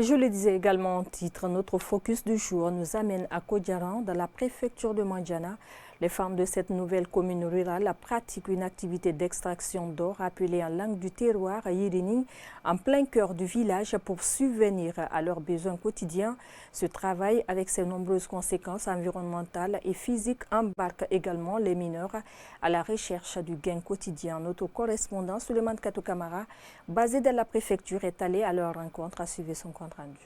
Je le disais également en titre, notre focus du jour nous amène à Kodjaran, dans la préfecture de Mandiana. Les femmes de cette nouvelle commune rurale pratiquent une activité d'extraction d'or appelée en langue du terroir Yirini, en plein cœur du village pour subvenir à leurs besoins quotidiens. Ce travail, avec ses nombreuses conséquences environnementales et physiques, embarque également les mineurs à la recherche du gain quotidien. Notre correspondant Souleymane Katou Kamara, basé dans la préfecture, est allé à leur rencontre à suivre son compte rendu.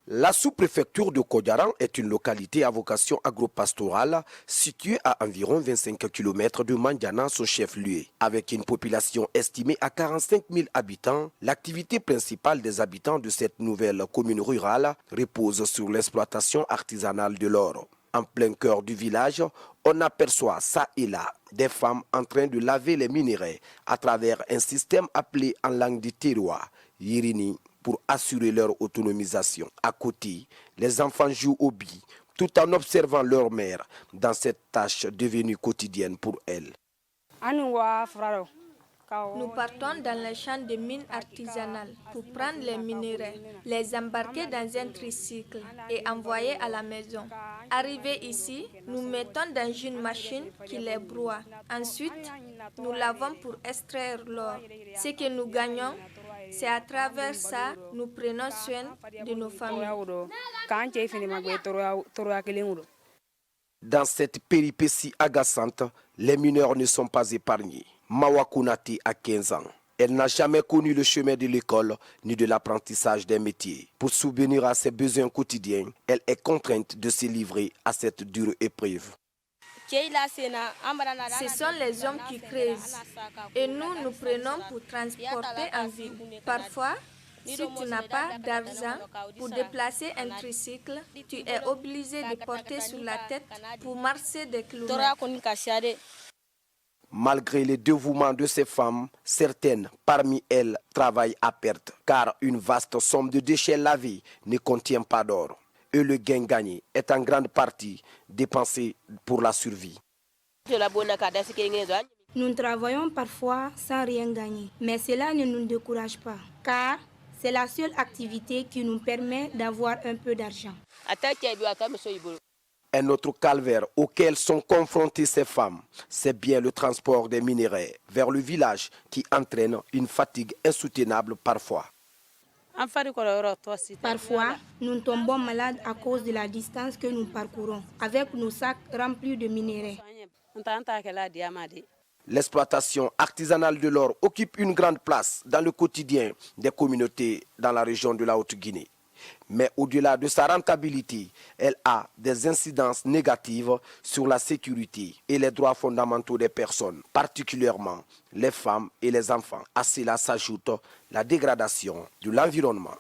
La sous-préfecture de Kodjaran est une localité à vocation agro-pastorale située à environ 25 km de Mandiana, son chef-lieu. Avec une population estimée à 45 000 habitants, l'activité principale des habitants de cette nouvelle commune rurale repose sur l'exploitation artisanale de l'or. En plein cœur du village, on aperçoit ça et là des femmes en train de laver les minerais à travers un système appelé en langue du terroir, Yirini, pour assurer leur autonomisation. À côté, les enfants jouent au billes, tout en observant leur mère dans cette tâche devenue quotidienne pour elles. Nous partons dans les champs de mines artisanales pour prendre les minéraux, les embarquer dans un tricycle et envoyer à la maison. Arrivés ici, nous mettons dans une machine qui les broie. Ensuite, nous lavons pour extraire l'or. Ce que nous gagnons, c'est à travers ça que nous prenons soin de nos familles. Dans cette péripétie agaçante, les mineurs ne sont pas épargnés. Mawa Kounati a 15 ans. Elle n'a jamais connu le chemin de l'école ni de l'apprentissage des métiers. Pour subvenir à ses besoins quotidiens, elle est contrainte de se livrer à cette dure épreuve. Ce sont les hommes qui creusent et nous prenons pour transporter en ville. Parfois, si tu n'as pas d'argent pour déplacer un tricycle, tu es obligé de porter sur la tête pour marcher des kilomètres. Malgré le dévouement de ces femmes, certaines parmi elles travaillent à perte, car une vaste somme de déchets lavés ne contient pas d'or. Et le gain gagné est en grande partie dépensé pour la survie. Nous travaillons parfois sans rien gagner, mais cela ne nous décourage pas, car c'est la seule activité qui nous permet d'avoir un peu d'argent. Un autre calvaire auquel sont confrontées ces femmes, c'est bien le transport des minéraux vers le village qui entraîne une fatigue insoutenable parfois. Parfois, nous tombons malades à cause de la distance que nous parcourons, avec nos sacs remplis de minéraux. L'exploitation artisanale de l'or occupe une grande place dans le quotidien des communautés dans la région de la Haute-Guinée. Mais au-delà de sa rentabilité, elle a des incidences négatives sur la sécurité et les droits fondamentaux des personnes, particulièrement les femmes et les enfants. À cela s'ajoute la dégradation de l'environnement.